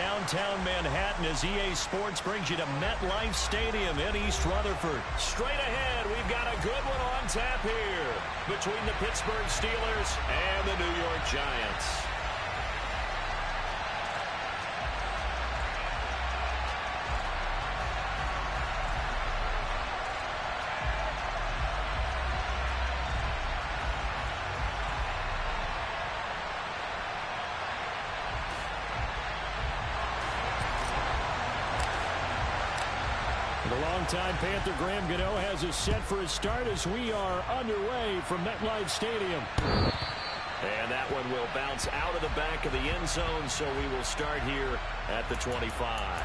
downtown Manhattan as EA Sports brings you to MetLife Stadium in East Rutherford. Straight ahead, we've got a good one on tap here between the Pittsburgh Steelers and the New York Giants. The longtime Panther Graham Gano has us set for a start as we are underway from MetLife Stadium. And that one will bounce out of the back of the end zone, so we will start here at the 25.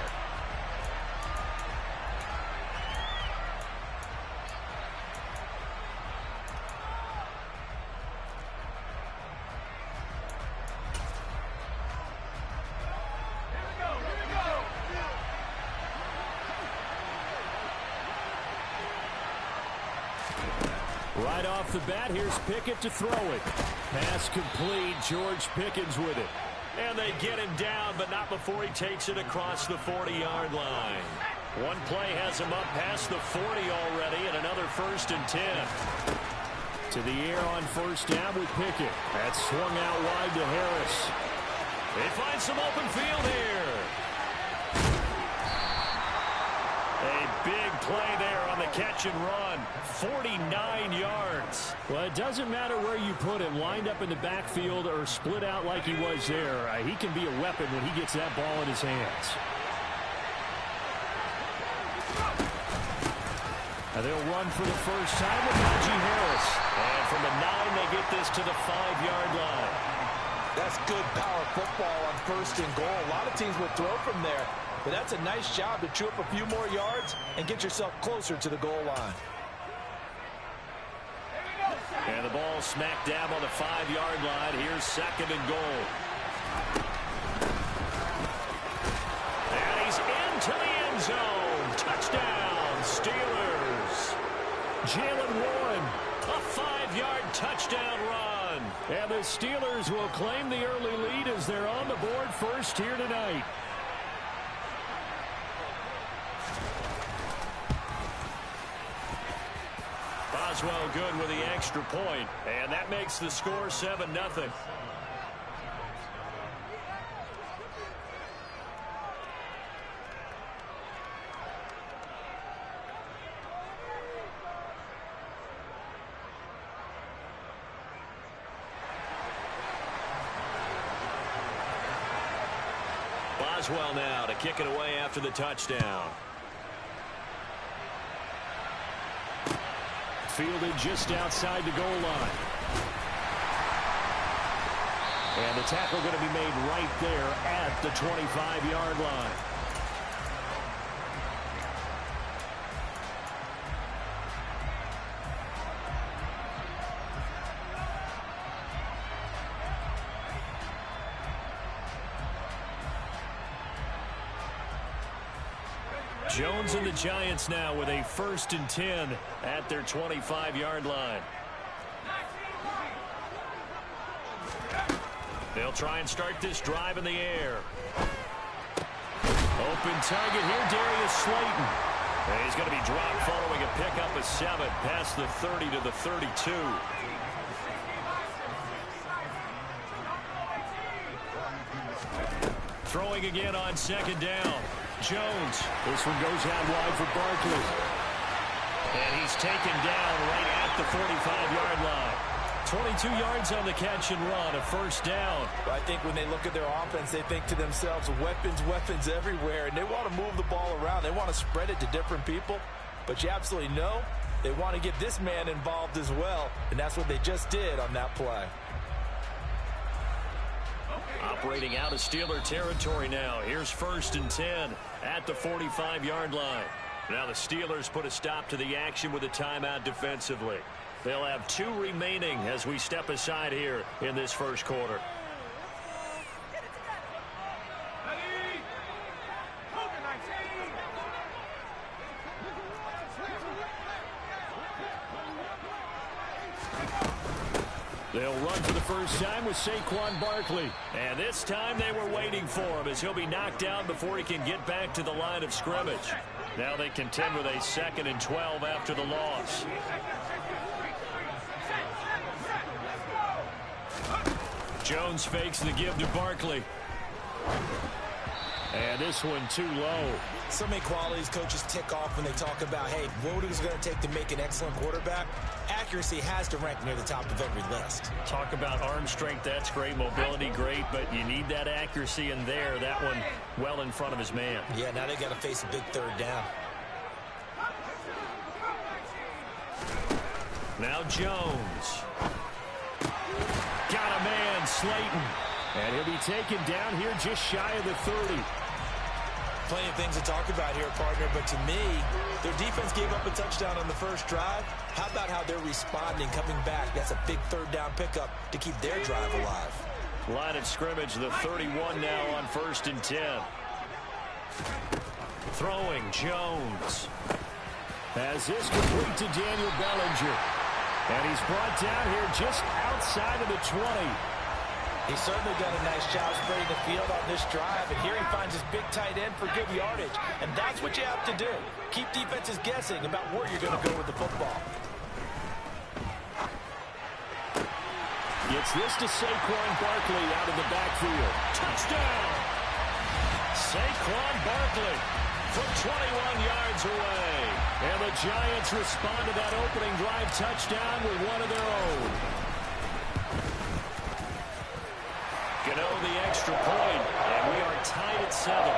Right off the bat, here's Pickett to throw it. Pass complete. George Pickens with it. And they get him down, but not before he takes it across the 40-yard line. One play has him up past the 40 already, and another 1st and 10. To the air on 1st down with Pickett. That's swung out wide to Harris. They find some open field here. A big play there on the catch and run. 49 yards. Well, it doesn't matter where you put him, lined up in the backfield or split out like he was there. He can be a weapon when he gets that ball in his hands. Now they'll run for the first time with Najee Harris. And from the 9, they get this to the 5-yard line. That's good power football on 1st and goal. A lot of teams would throw from there. But that's a nice job to chew up a few more yards and get yourself closer to the goal line. And the ball smack dab on the 5-yard line. Here's 2nd and goal. And he's into the end zone. Touchdown, Steelers. Jalen Warren, a 5-yard touchdown run. And the Steelers will claim the early lead as they're on the board first here tonight. Boswell good with the extra point, and that makes the score 7-0. Boswell now to kick it away after the touchdown. Fielded just outside the goal line. And the tackle going to be made right there at the 25-yard line. Jones and the Giants now with a 1st and 10 at their 25-yard line. They'll try and start this drive in the air. Open target here, Darius Slayton. And he's going to be dropped following a pickup of 7 past the 30 to the 32. Throwing again on 2nd down. Jones. This one goes out wide for Barkley. And he's taken down right at the 45-yard line. 22 yards on the catch and run, a 1st down. I think when they look at their offense, they think to themselves, weapons, weapons everywhere. And they want to move the ball around. They want to spread it to different people. But you absolutely know they want to get this man involved as well. And that's what they just did on that play. Operating out of Steeler territory now. Here's 1st and 10 at the 45-yard line. Now the Steelers put a stop to the action with a timeout defensively. They'll have 2 remaining as we step aside here in this 1st quarter. They'll run for the first time with Saquon Barkley. And this time they were waiting for him as he'll be knocked down before he can get back to the line of scrimmage. Now they contend with a 2nd and 12 after the loss. Jones fakes the give to Barkley. And this one too low. So many qualities coaches tick off when they talk about, hey, what is it going to take to make an excellent quarterback? Accuracy has to rank near the top of every list. Talk about arm strength, that's great. Mobility, great. But you need that accuracy in there. That one well in front of his man. Yeah, now they got to face a big 3rd down. Now Jones. Got a man, Slayton. And he'll be taken down here just shy of the 30. Plenty of things to talk about here, partner, but to me, their defense gave up a touchdown on the first drive. How about how they're responding, coming back? That's a big 3rd down pickup to keep their drive alive. Line of scrimmage, the 31 now on 1st and 10. Throwing, Jones. Has this complete to Daniel Bellinger. And he's brought down here just outside of the 20. He's certainly done a nice job spreading the field on this drive, and here he finds his big tight end for good yardage. And that's what you have to do. Keep defenses guessing about where you're going to go with the football. Gets this to Saquon Barkley out of the backfield. Touchdown! Saquon Barkley from 21 yards away. And the Giants respond to that opening drive touchdown with one of their own. Gano the extra point, and we are tied at 7.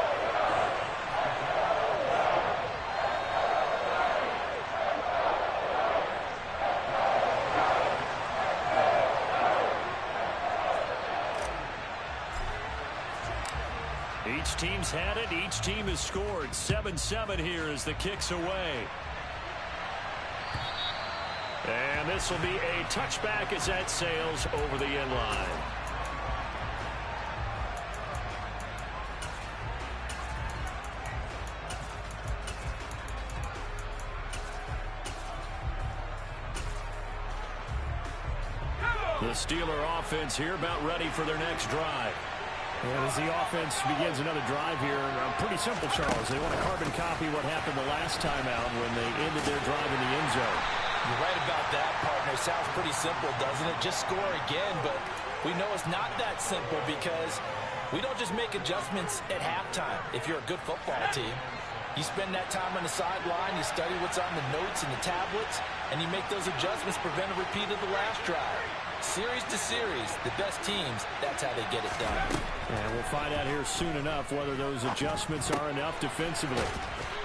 Each team's had it. Each team has scored. 7-7 here as the kick's away. And this will be a touchback as that sails over the end line. The Steeler offense here about ready for their next drive. And as the offense begins another drive here, pretty simple, Charles. They want to carbon copy what happened the last time out when they ended their drive in the end zone. You're right about that, partner. Sounds pretty simple, doesn't it? Just score again, but we know it's not that simple because we don't just make adjustments at halftime if you're a good football team. You spend that time on the sideline, you study what's on the notes and the tablets, and you make those adjustments, prevent a repeat of the last drive. Series to series, the best teams, that's how they get it done. And we'll find out here soon enough whether those adjustments are enough defensively.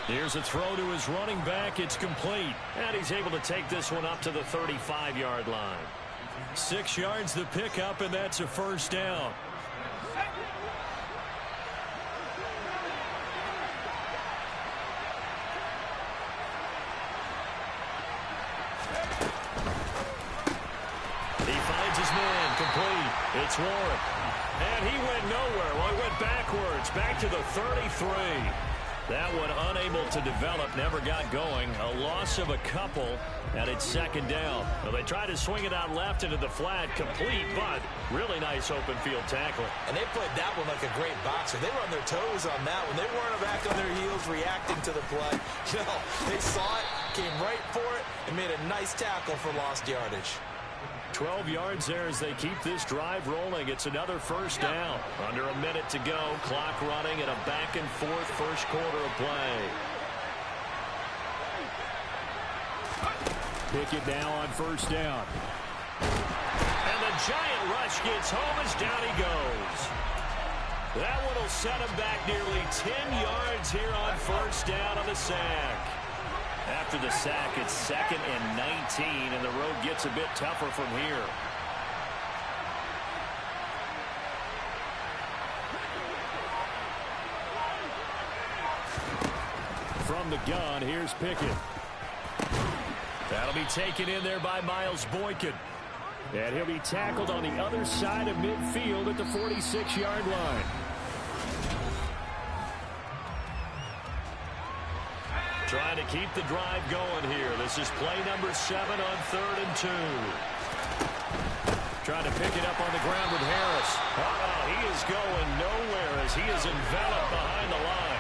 Here's a throw to his running back. It's complete. And he's able to take this one up to the 35-yard line. 6 yards the pickup, and that's a first down. It's Warren. And he went nowhere. Well, he went backwards, back to the 33. That one unable to develop, never got going. A loss of a couple, and it's 2nd down. Well, they tried to swing it out left into the flat, complete, but really nice open field tackle. And they played that one like a great boxer. They were on their toes on that one. They weren't back on their heels reacting to the play. No, they saw it, came right for it, and made a nice tackle for lost yardage. 12 yards there as they keep this drive rolling. It's another first down. Under a minute to go. Clock running and a back-and-forth first quarter of play. Pickett now on first down. And the giant rush gets home as down he goes. That one will set him back nearly 10 yards here on first down on the sack. After the sack, it's 2nd and 19, and the road gets a bit tougher from here. From the gun, here's Pickett. That'll be taken in there by Miles Boykin. And he'll be tackled on the other side of midfield at the 46-yard line. Trying to keep the drive going here. This is play number 7 on 3rd and 2. Trying to pick it up on the ground with Harris. He is going nowhere as he is enveloped behind the line.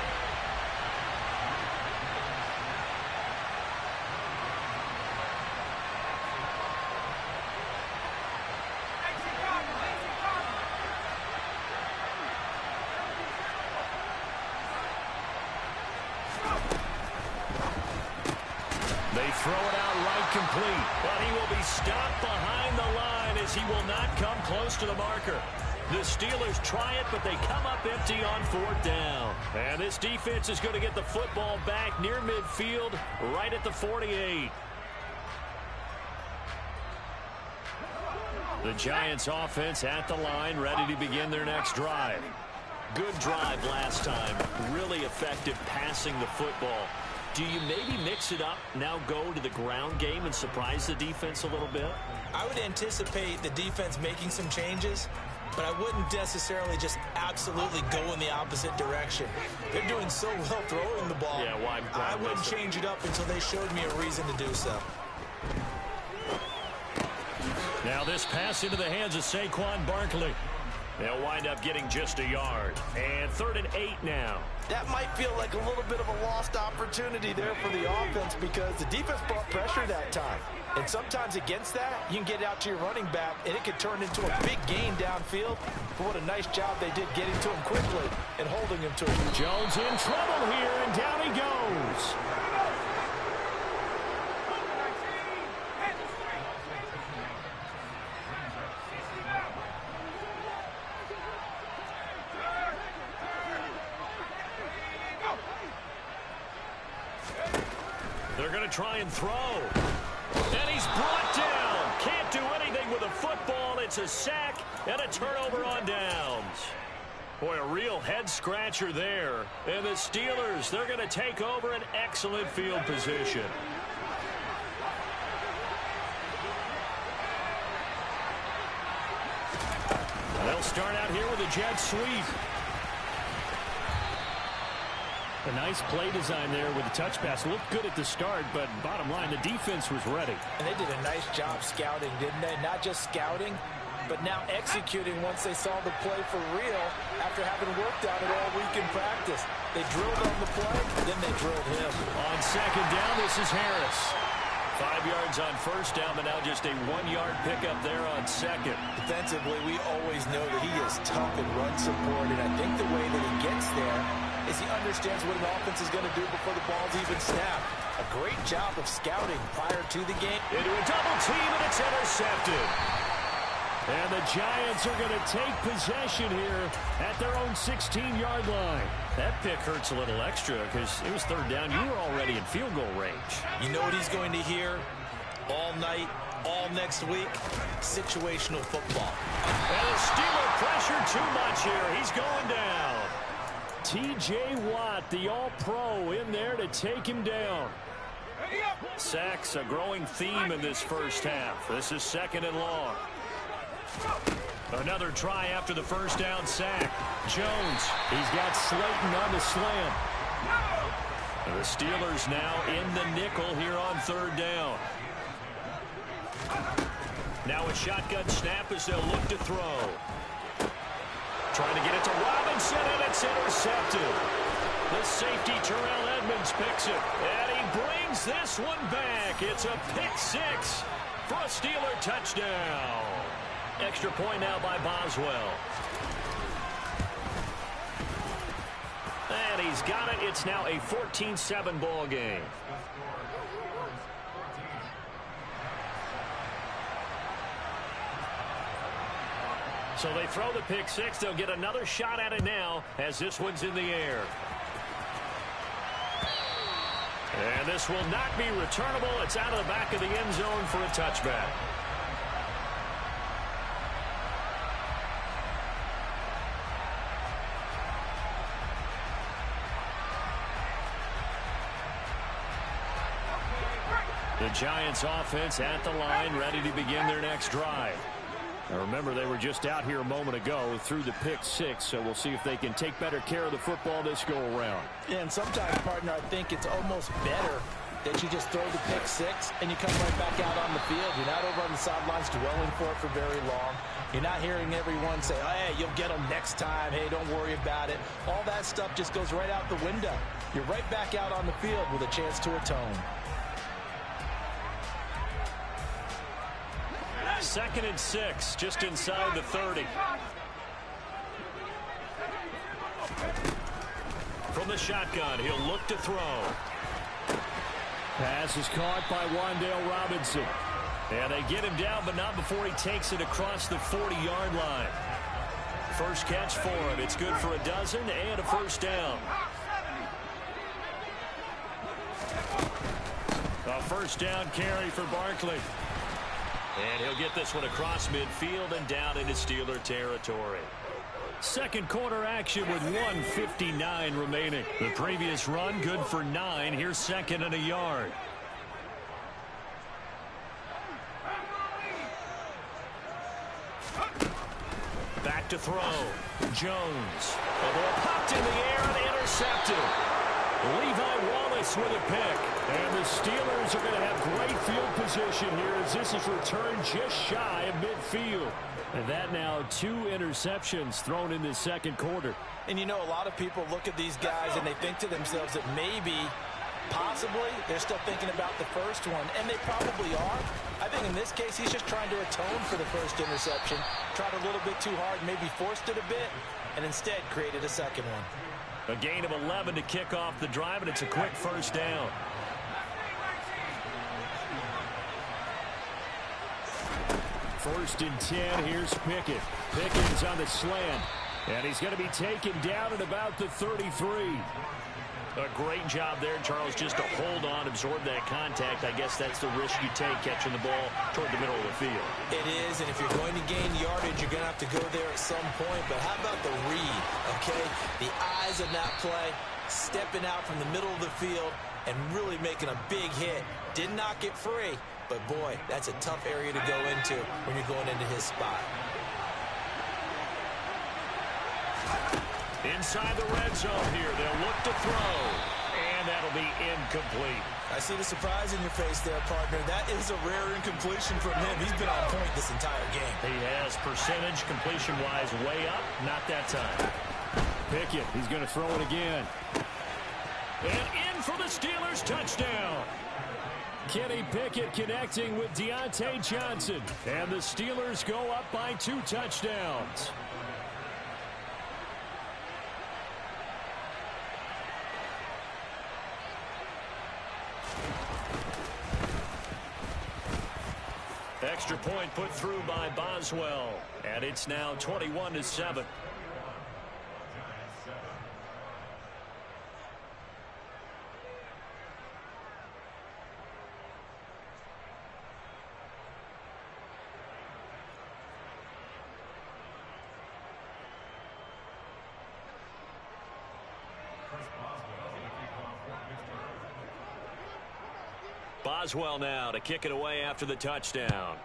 They throw it out right complete, but he will be stopped behind the line as he will not come close to the marker. The Steelers try it, but they come up empty on 4th down. And this defense is going to get the football back near midfield, right at the 48. The Giants offense at the line, ready to begin their next drive. Good drive last time. Really effective passing the football. Do you maybe mix it up, now go to the ground game and surprise the defense a little bit? I would anticipate the defense making some changes, but I wouldn't necessarily just absolutely go in the opposite direction. They're doing so well throwing the ball. Yeah, why I wouldn't change it up until they showed me a reason to do so. Now this pass into the hands of Saquon Barkley. They'll wind up getting just a yard. And 3rd and 8 now. That might feel like a little bit of a lost opportunity there for the offense because the defense brought pressure that time. And sometimes against that, you can get out to your running back, and it could turn into a big gain downfield. But what a nice job they did getting to him quickly and holding him to it. Jones in trouble here, and down he goes. They're going to try and throw. And he's brought down. Can't do anything with a football. It's a sack and a turnover on downs. Boy, a real head-scratcher there. And the Steelers, they're going to take over an excellent field position. They'll start out here with a jet sweep. A nice play design there with the touch pass. Looked good at the start, but bottom line, the defense was ready. And they did a nice job scouting, didn't they? Not just scouting, but now executing once they saw the play for real after having worked on it all week in practice. They drilled on the play, then they drilled him. On 2nd down, this is Harris. 5 yards on 1st down, but now just a 1-yard pickup there on 2nd. Defensively, we always know that he is tough in run support, and I think the way that he gets there is he understands what an offense is going to do before the ball's even snapped. A great job of scouting prior to the game. Into a double team, and it's intercepted. And the Giants are going to take possession here at their own 16-yard line. That pick hurts a little extra because it was 3rd down. You were already in field goal range. You know what he's going to hear all night, all next week? Situational football. And the Steeler pressure too much here. He's going down. T.J. Watt, the all-pro, in there to take him down. Sacks, a growing theme in this first half. This is 2nd and long. Another try after the 1st down sack. Jones, he's got Slayton on the slam. The Steelers now in the nickel here on 3rd down. Now a shotgun snap as they'll look to throw. Trying to get it to Robinson, and it's intercepted. The safety, Terrell Edmonds, picks it. And he brings this one back. It's a pick 6 for a Steeler touchdown. Extra point now by Boswell. And he's got it. It's now a 14-7 ball game. So they throw the pick 6. They'll get another shot at it now as this one's in the air. And this will not be returnable. It's out of the back of the end zone for a touchback. The Giants offense at the line, ready to begin their next drive. Now remember, they were just out here a moment ago through the pick 6, so we'll see if they can take better care of the football this go around. And sometimes, partner, I think it's almost better that you just throw the pick six and you come right back out on the field. You're not over on the sidelines dwelling for it for very long. You're not hearing everyone say, oh, hey, you'll get them next time. Hey, don't worry about it. All that stuff just goes right out the window. You're right back out on the field with a chance to atone. 2nd and 6, just inside the 30. From the shotgun, he'll look to throw. Pass is caught by Wan'Dale Robinson. And they get him down, but not before he takes it across the 40-yard line. First catch for him. It's good for a dozen and a first down. A first down carry for Barkley. And he'll get this one across midfield and down into Steeler territory. Second quarter action with 1:59 remaining. The previous run good for 9. Here's 2nd and a yard. Back to throw. Jones. The ball popped in the air and intercepted. Levi Wallace with a pick. And the Steelers are going to have great field position here as this is returned just shy of midfield. And that now 2 interceptions thrown in the second quarter. And you know, a lot of people look at these guys and they think to themselves that maybe, possibly, they're still thinking about the first one. And they probably are. I think in this case, he's just trying to atone for the first interception. Tried a little bit too hard, maybe forced it a bit, and instead created a second one. A gain of 11 to kick off the drive, and it's a quick first down. First and 10, here's Pickett. Pickens on the slant, and he's going to be taken down at about the 33. A great job there, Charles, just to hold on, absorb that contact. I guess that's the risk you take catching the ball toward the middle of the field. It is, and if you're going to gain yardage, you're going to have to go there at some point. But how about the read, okay? The eyes of that play, stepping out from the middle of the field and really making a big hit. Did not get free, but boy, that's a tough area to go into when you're going into his spot. Inside the red zone here, they'll look to throw, and that'll be incomplete. I see the surprise in your face there, partner. That is a rare incompletion from him. He's been on point this entire game. He has percentage completion-wise way up, not that time. Pickett, he's going to throw it again. And in for the Steelers touchdown. Kenny Pickett connecting with Deontay Johnson. And the Steelers go up by 2 touchdowns. Extra point put through by Boswell. And it's now 21-7. Boswell now to kick it away after the touchdown.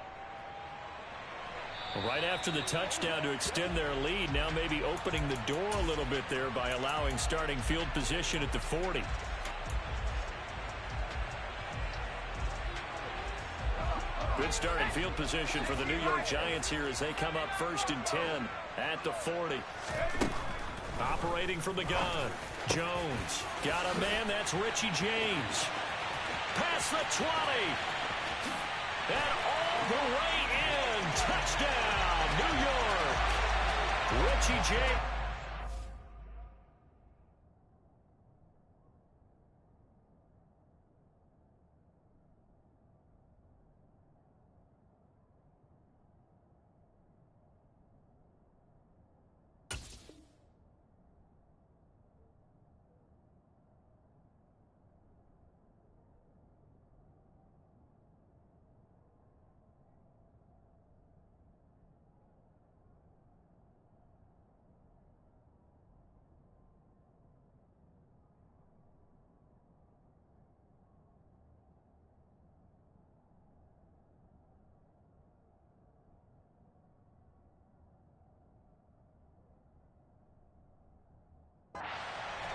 Right after the touchdown to extend their lead, now maybe opening the door a little bit there by allowing starting field position at the 40. Good starting field position for the New York Giants here as they come up 1st and 10 at the 40. Operating from the gun. Jones got a man, that's Richie James. Past the 20. And all the way in. Touchdown, New York. Richie James.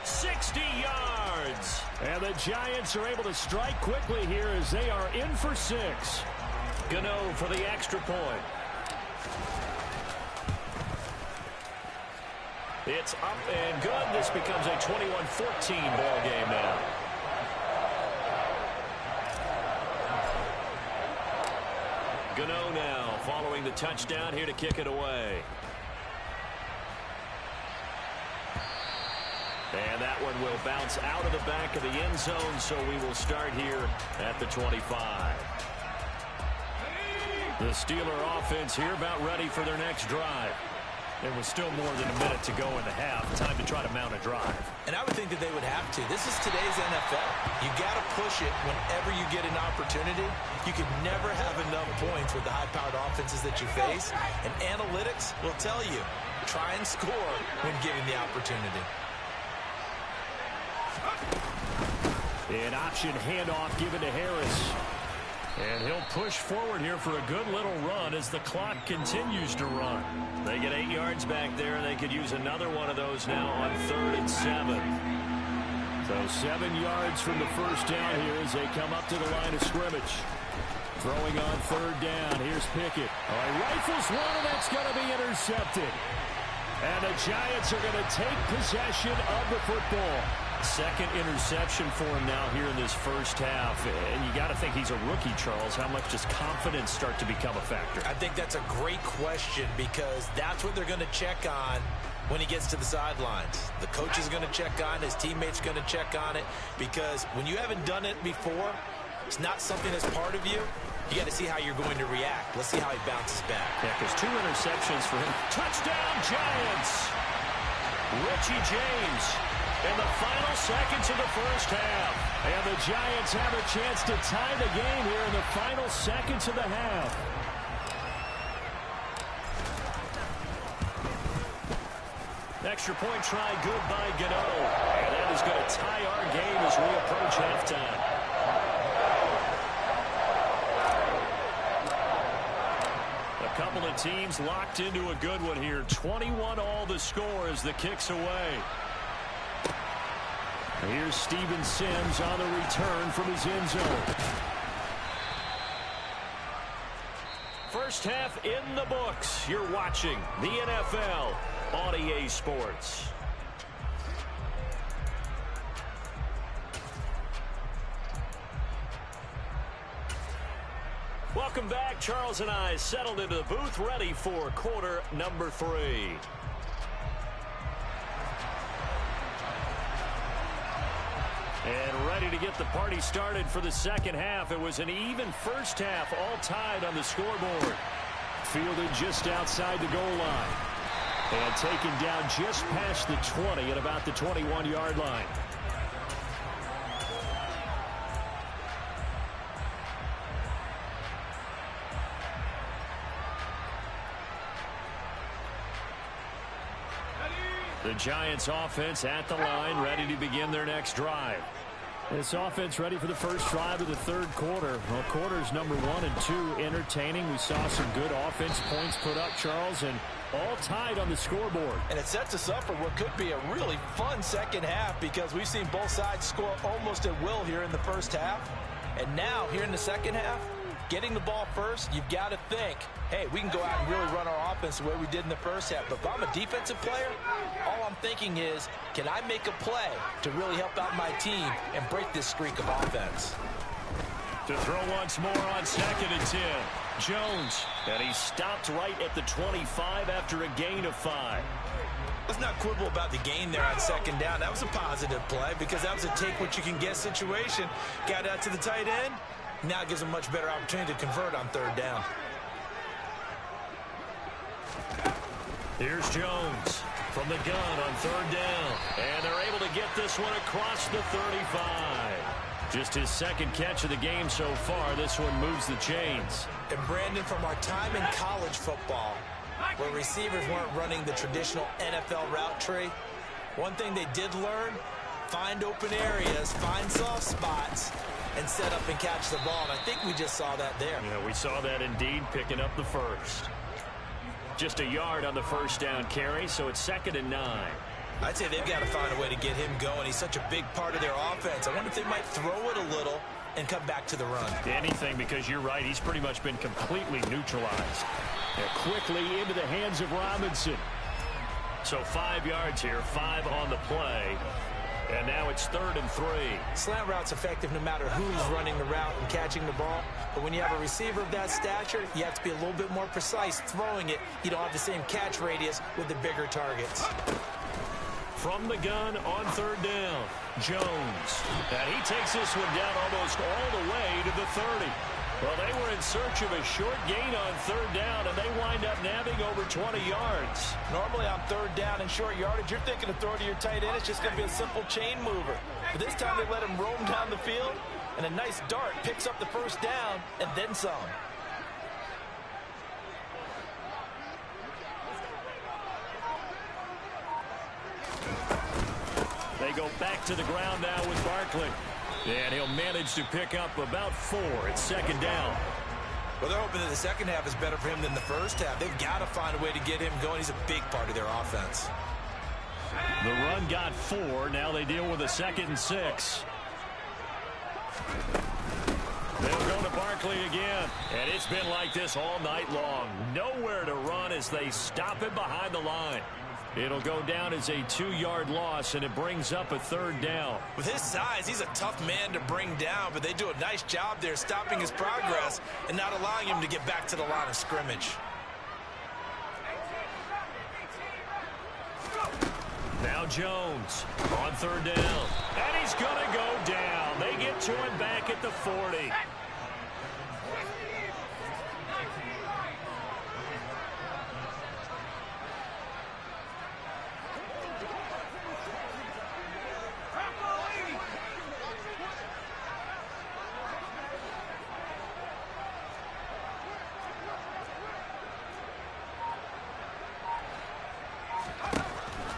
60 yards. And the Giants are able to strike quickly here as they are in for 6. Gano for the extra point. It's up and good. This becomes a 21-14 ball game now. Gano now following the touchdown here to kick it away. And that one will bounce out of the back of the end zone, so we will start here at the 25. The Steeler offense here about ready for their next drive. There was still more than a minute to go in the half. Time to try to mount a drive. And I would think that they would have to. This is today's NFL. You got to push it whenever you get an opportunity. You can never have enough points with the high-powered offenses that you face. And analytics will tell you, try and score when given the opportunity. An option handoff given to Harris. And he'll push forward here for a good little run as the clock continues to run. They get 8 yards back there, and they could use another one of those now on 3rd and 7. So 7 yards from the first down here as they come up to the line of scrimmage. Throwing on 3rd down. Here's Pickett. All right, rifles one, and that's going to be intercepted. And the Giants are going to take possession of the football. Second interception for him now here in this first half. And you got to think he's a rookie, Charles. How much does confidence start to become a factor? I think that's a great question because that's what they're going to check on when he gets to the sidelines. The coach is going to check on, his teammates are going to check on it, because when you haven't done it before, it's not something that's part of you. You got to see how you're going to react. Let's see how he bounces back. Yeah, because 2 interceptions for him. Touchdown, Giants! Richie James in the final seconds of the first half. And the Giants have a chance to tie the game here in the final seconds of the half. Extra point try good by Gano. And that is going to tie our game as we approach halftime. A couple of teams locked into a good one here. 21 all the score as the kick's away. Here's Steven Sims on the return from his end zone. First half in the books. You're watching the NFL on EA Sports. Welcome back. Charles and I settled into the booth, ready for quarter number 3. And ready to get the party started for the second half. It was an even first half, all tied on the scoreboard. Fielded just outside the goal line. And taken down just past the 20 at about the 21-yard line. The Giants offense at the line, ready to begin their next drive. This offense ready for the first drive of the third quarter. Well, quarters number 1 and 2 entertaining. We saw some good offense points put up, Charles, and all tied on the scoreboard. And it sets us up for what could be a really fun second half, because we've seen both sides score almost at will here in the first half. And now, here in the second half, getting the ball first, you've got to think, hey, we can go out and really run our offense the way we did in the first half. But if I'm a defensive player, all I'm thinking is, can I make a play to really help out my team and break this streak of offense? To throw once more on 2nd and 10. Jones, and he stopped right at the 25 after a gain of 5. Let's not quibble about the gain there on 2nd down. That was a positive play, because that was a take-what-you-can-get situation. Got out to the tight end. Now it gives them a much better opportunity to convert on 3rd down. Here's Jones from the gun on 3rd down. And they're able to get this one across the 35. Just his second catch of the game so far. This one moves the chains. And Brandon, from our time in college football, where receivers weren't running the traditional NFL route tree, one thing they did learn, find open areas, find soft spots, and set up and catch the ball. And I think we just saw that there. Yeah, we saw that indeed, picking up the first. Just a yard on the first down carry, so it's 2nd and 9. I'd say they've got to find a way to get him going. He's such a big part of their offense. I wonder if they might throw it a little and come back to the run. Anything, because you're right. He's pretty much been completely neutralized. And quickly into the hands of Robinson. So 5 yards here, 5 on the play. And now it's 3rd and 3. Slant route's effective no matter who's running the route and catching the ball. But when you have a receiver of that stature, you have to be a little bit more precise throwing it. You don't have the same catch radius with the bigger targets. From the gun on 3rd down, Jones. And he takes this one down almost all the way to the 30. Well, they were in search of a short gain on 3rd down, and they wind up nabbing over 20 yards. Normally on 3rd down and short yardage, you're thinking of throwing to your tight end. It's just going to be a simple chain mover. But this time they let him roam down the field, and a nice dart picks up the 1st down and then some. They go back to the ground now with Barkley. And he'll manage to pick up about 4. It's 2nd down. Well, they're hoping that the second half is better for him than the first half. They've got to find a way to get him going. He's a big part of their offense. The run got 4. Now they deal with a 2nd and 6. They'll go to Barkley again. And it's been like this all night long. Nowhere to run as they stop him behind the line. It'll go down as a 2-yard loss, and it brings up a 3rd down. With his size, he's a tough man to bring down, but they do a nice job there stopping his progress and not allowing him to get back to the line of scrimmage. Now Jones on 3rd down. And he's going to go down. They get to him back at the 40.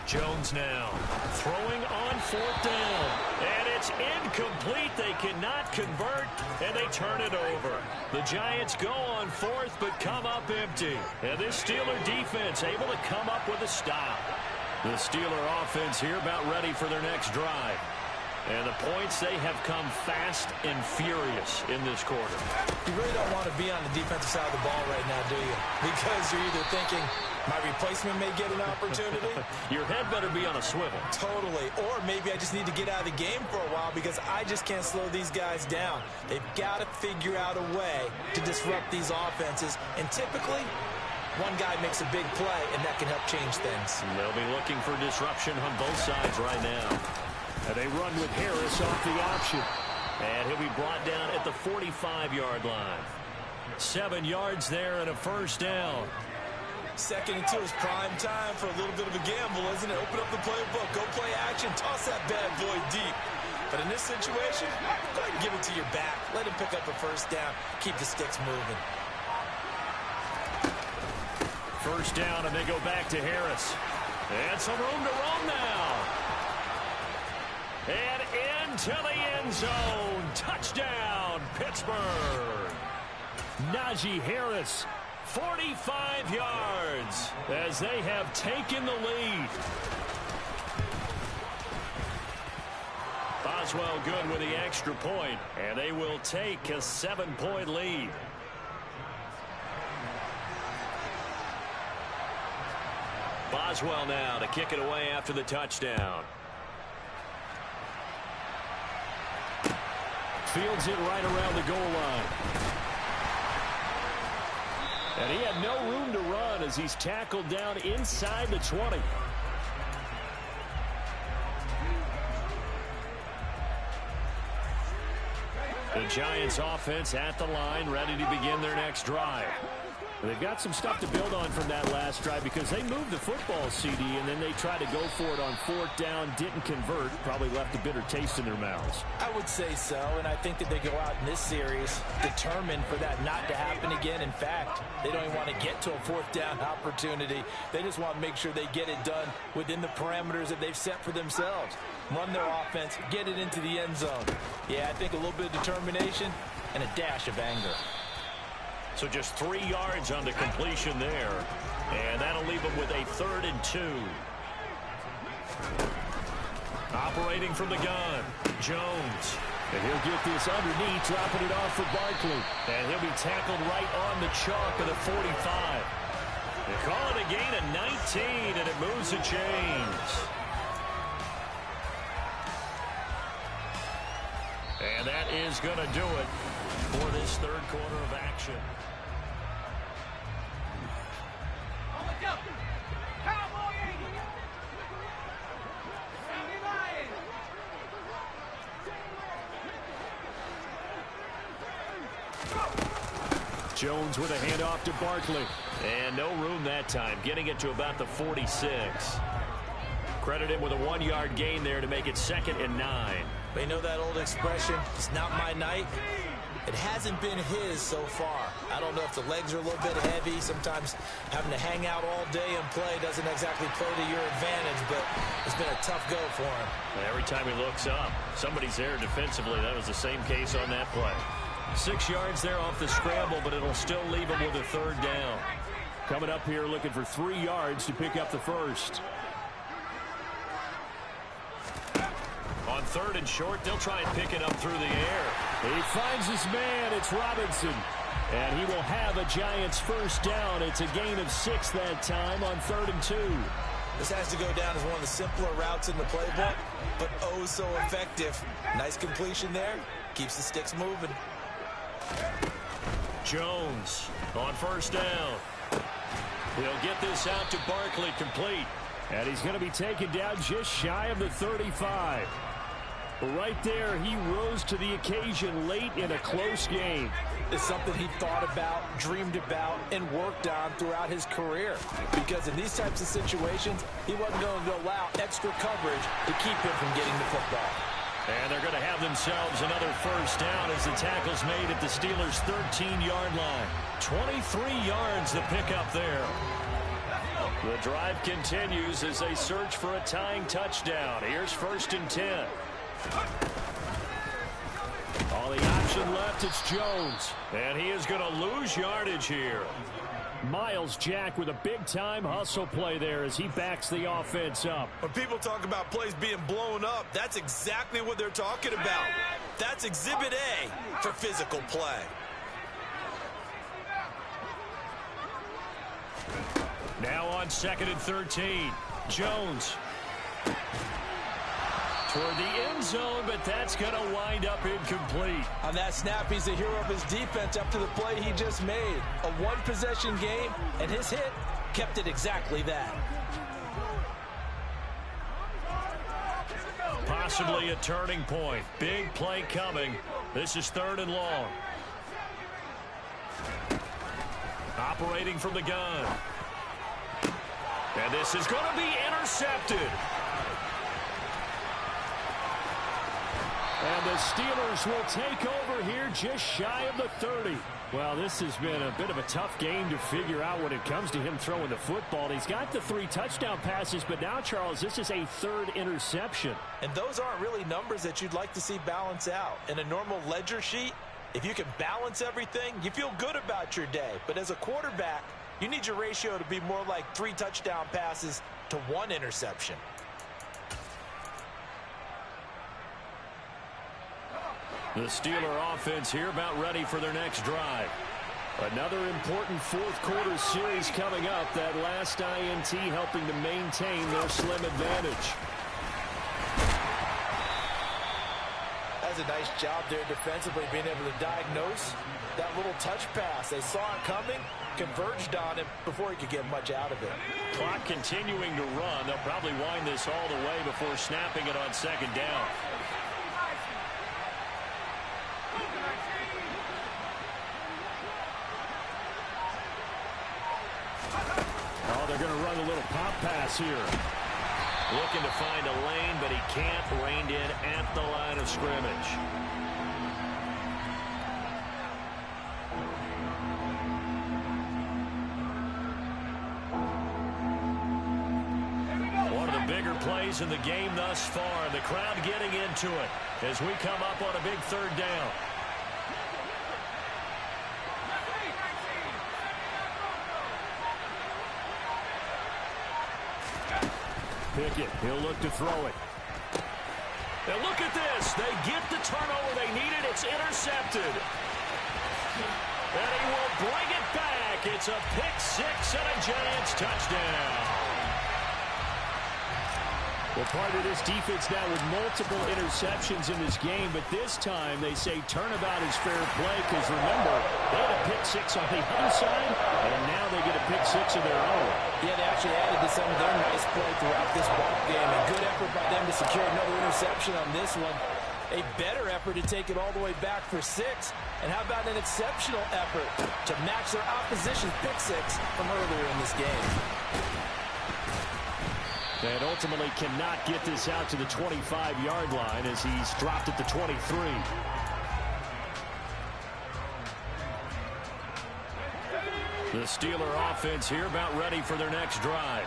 Jones now throwing on 4th down, and it's incomplete. They cannot convert, and they turn it over. The Giants go on 4th, but come up empty. And this Steeler defense able to come up with a stop. The Steeler offense here about ready for their next drive. And the points, they have come fast and furious in this quarter. You really don't want to be on the defensive side of the ball right now, do you? Because you're either thinking, my replacement may get an opportunity. Your head better be on a swivel. Totally. Or maybe I just need to get out of the game for a while because I just can't slow these guys down. They've got to figure out a way to disrupt these offenses. And typically, one guy makes a big play, and that can help change things. And they'll be looking for disruption on both sides right now. And they run with Harris off the option. And he'll be brought down at the 45-yard line. 7 yards there and a 1st down. 2nd and 2 is prime time for a little bit of a gamble, isn't it? Open up the playbook, go play action, toss that bad boy deep. But in this situation, go ahead and give it to your back. Let him pick up a 1st down. Keep the sticks moving. 1st down, and they go back to Harris. And some room to roam now. And into the end zone. Touchdown, Pittsburgh. Najee Harris, 45 yards as they have taken the lead. Boswell good with the extra point, and they will take a 7-point lead. Boswell now to kick it away after the touchdown. Fields it right around the goal line. And he had no room to run as he's tackled down inside the 20. The Giants offense at the line, ready to begin their next drive. They've got some stuff to build on from that last drive because they moved the football, CD, and then they tried to go for it on 4th down, didn't convert, probably left a bitter taste in their mouths. I would say so, and I think that they go out in this series determined for that not to happen again. In fact, they don't even want to get to a 4th down opportunity. They just want to make sure they get it done within the parameters that they've set for themselves. Run their offense, get it into the end zone. Yeah, I think a little bit of determination and a dash of anger. So just 3 yards on the completion there. And that'll leave them with a 3rd and 2. Operating from the gun, Jones. And he'll get this underneath, dropping it off for Barkley. And he'll be tackled right on the chalk of the 45. They call it a gain of 19, and it moves the chains. And that is going to do it for this third quarter of action. Jones with a handoff to Barkley. And no room that time, getting it to about the 46. Credit him with a 1-yard gain there to make it 2nd and 9. They know that old expression, it's not my night. It hasn't been his so far. I don't know if the legs are a little bit heavy. Sometimes having to hang out all day and play doesn't exactly play to your advantage, but it's been a tough go for him. And every time he looks up, somebody's there defensively. That was the same case on that play. 6 yards there off the scramble, but it'll still leave him with a 3rd down. Coming up here looking for 3 yards to pick up the first. On 3rd and short, they'll try and pick it up through the air. He finds his man. It's Robinson. And he will have a Giants first down. It's a gain of 6 that time on 3rd and 2. This has to go down as one of the simpler routes in the playbook, but oh so effective. Nice completion there. Keeps the sticks moving. Jones on 1st down. He'll get this out to Barkley, complete. And he's going to be taken down just shy of the 35. Right there, he rose to the occasion late in a close game. It's something he thought about, dreamed about, and worked on throughout his career. Because in these types of situations, he wasn't going to allow extra coverage to keep him from getting the football. And they're going to have themselves another first down as the tackle's made at the Steelers' 13-yard line. 23 yards the pickup there. The drive continues as they search for a tying touchdown. Here's 1st and 10. All the option left, it's Jones. And he is going to lose yardage here. Miles Jack with a big-time hustle play there as he backs the offense up. When people talk about plays being blown up, that's exactly what they're talking about. That's Exhibit A for physical play. Now on 2nd and 13. Jones toward the end zone, but that's going to wind up incomplete. On that snap, he's the hero of his defense after the play he just made. A one-possession game, and his hit kept it exactly that. Possibly a turning point. Big play coming. This is 3rd and long. Operating from the gun. And this is going to be intercepted. And the Steelers will take over here just shy of the 30. Well, this has been a bit of a tough game to figure out when it comes to him throwing the football. He's got the 3 touchdown passes, but now, Charles, this is a 3rd interception. And those aren't really numbers that you'd like to see balance out. In a normal ledger sheet, if you can balance everything, you feel good about your day. But as a quarterback, you need your ratio to be more like 3 touchdown passes to 1 interception. The Steeler offense here about ready for their next drive. Another important 4th quarter series coming up. That last INT helping to maintain their slim advantage. That's a nice job there defensively, being able to diagnose that little touch pass. They saw it coming, converged on him before he could get much out of it. Clock continuing to run. They'll probably wind this all the way before snapping it on 2nd down. Oh, they're going to run a little pop pass here. Looking to find a lane, but he can't. Reined in at the line of scrimmage. One of the bigger plays in the game thus far. The crowd getting into it as we come up on a big 3rd down. Pickett, he'll look to throw it. And look at this. They get the turnover they needed. It's intercepted. And he will bring it back. It's a pick six and a Giants touchdown. Well, part of this defense now with multiple interceptions in this game, but this time they say turnabout is fair play because, remember, they had a pick six on the other side, and now they get a pick six of their own. Yeah, they actually added to some of their nice play throughout this ball game. A good effort by them to secure another interception on this one. A better effort to take it all the way back for six. And how about an exceptional effort to match their opposition's pick six from earlier in this game. And ultimately cannot get this out to the 25-yard line as he's dropped at the 23. The Steeler offense here about ready for their next drive.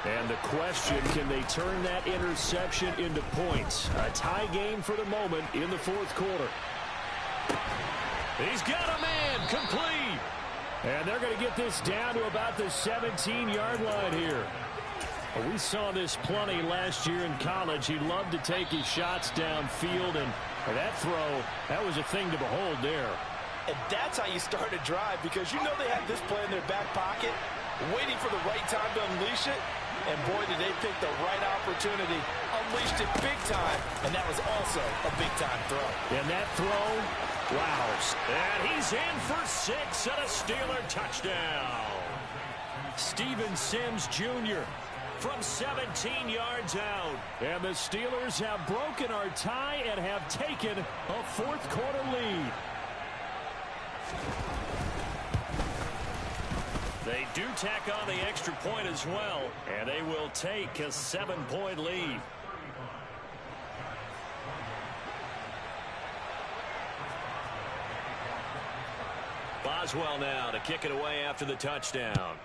And the question, can they turn that interception into points? A tie game for the moment in the fourth quarter. He's got a man, complete. And they're going to get this down to about the 17-yard line here. Well, we saw this plenty last year in college. He loved to take his shots downfield, and that throw, that was a thing to behold there. And that's how you start a drive, because you know they have this play in their back pocket, waiting for the right time to unleash it. And boy, did they pick the right opportunity. Unleashed it big time, and that was also a big-time throw. And that throw, wow. And he's in for six and a Steeler touchdown. Steven Sims Jr. from 17 yards out. And the Steelers have broken our tie and have taken a fourth quarter lead. They do tack on the extra point as well, and they will take a 7-point lead. Boswell now to kick it away after the touchdown.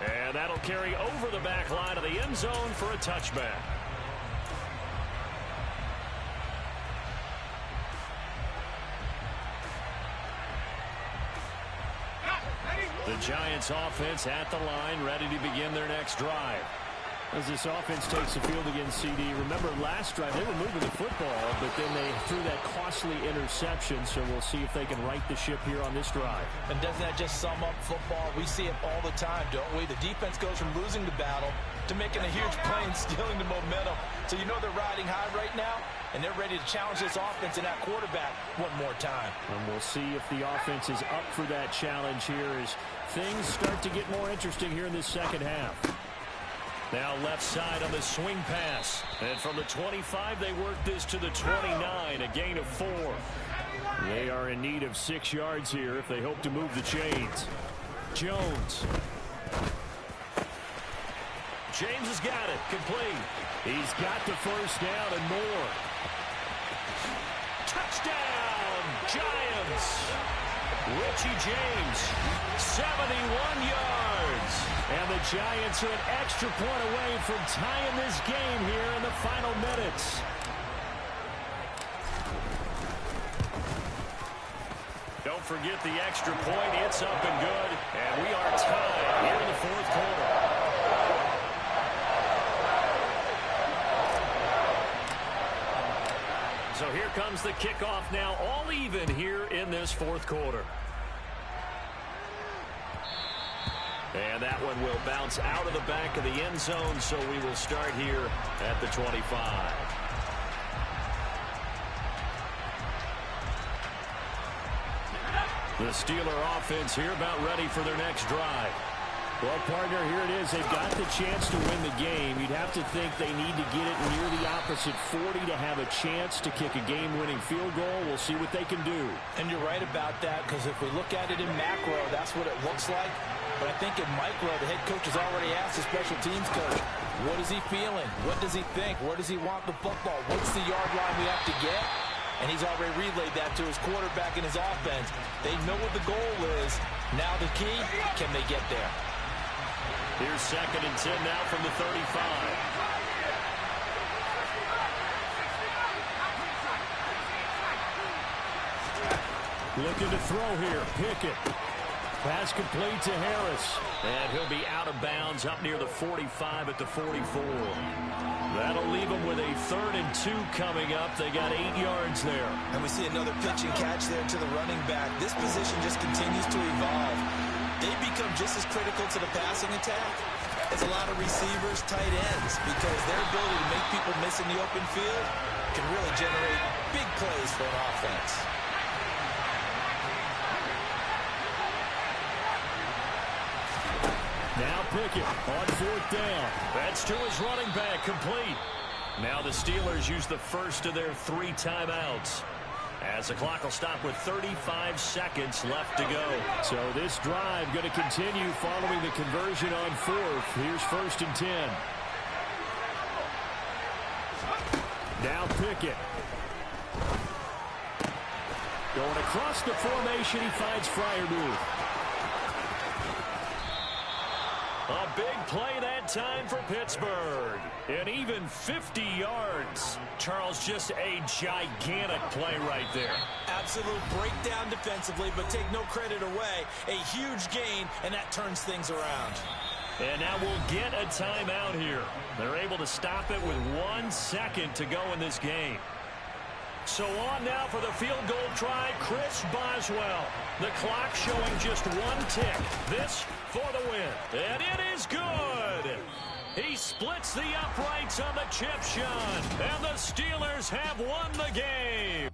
And that'll carry over the back line of the end zone for a touchback. The Giants offense at the line, ready to begin their next drive. As this offense takes the field against CD, remember last drive they were moving the football, but then they threw that costly interception, so we'll see if they can right the ship here on this drive. And doesn't that just sum up football? We see it all the time, don't we? The defense goes from losing the battle to making a huge play and stealing the momentum. So you know they're riding high right now, and they're ready to challenge this offense and that quarterback one more time. And we'll see if the offense is up for that challenge here as things start to get more interesting here in this second half. Now left side on the swing pass. And from the 25, they work this to the 29, a gain of 4. They are in need of 6 yards here if they hope to move the chains. Jones. James has got it. Complete. He's got the first down and more. Touchdown, Giants. Richie James, 71 yards. And the Giants are an extra point away from tying this game here in the final minutes. Don't forget the extra point. It's up and good. And we are tied here in the fourth quarter. So here comes the kickoff now, all even here in this fourth quarter. And that one will bounce out of the back of the end zone, so we will start here at the 25. The Steeler offense here about ready for their next drive. Well, partner, here it is. They've got the chance to win the game. You'd have to think they need to get it near the opposite 40 to have a chance to kick a game-winning field goal. We'll see what they can do. And you're right about that, because if we look at it in macro, that's what it looks like. But I think in micro, the head coach has already asked the special teams coach, what is he feeling? What does he think? Where does he want the football? What's the yard line we have to get? And he's already relayed that to his quarterback and his offense. They know what the goal is. Now the key, can they get there? Here's 2nd and 10 now from the 35. Looking to throw here. Pickett. Pass complete to Harris. And he'll be out of bounds up near the 45 at the 44. That'll leave them with a 3rd and 2 coming up. They got 8 yards there. And we see another pitch and catch there to the running back. This position just continues to evolve. They become just as critical to the passing attack as a lot of receivers, tight ends, because their ability to make people miss in the open field can really generate big plays for an offense. Now Pickett on 4th down. That's to his running back, complete. Now the Steelers use the first of their 3 timeouts, as the clock will stop with 35 seconds left to go. So this drive going to continue following the conversion on 4th. Here's 1st and 10. Now Pickett. Going across the formation, he finds Freiermuth. A big play that time for Pittsburgh. And even 50 yards. Charles, just a gigantic play right there. Absolute breakdown defensively, but take no credit away. A huge gain, and that turns things around. And now we'll get a timeout here. They're able to stop it with 1 second to go in this game. So on now for the field goal try, Chris Boswell. The clock showing just 1 tick. This for the win. And it is good. He splits the uprights on the chip shot. And the Steelers have won the game.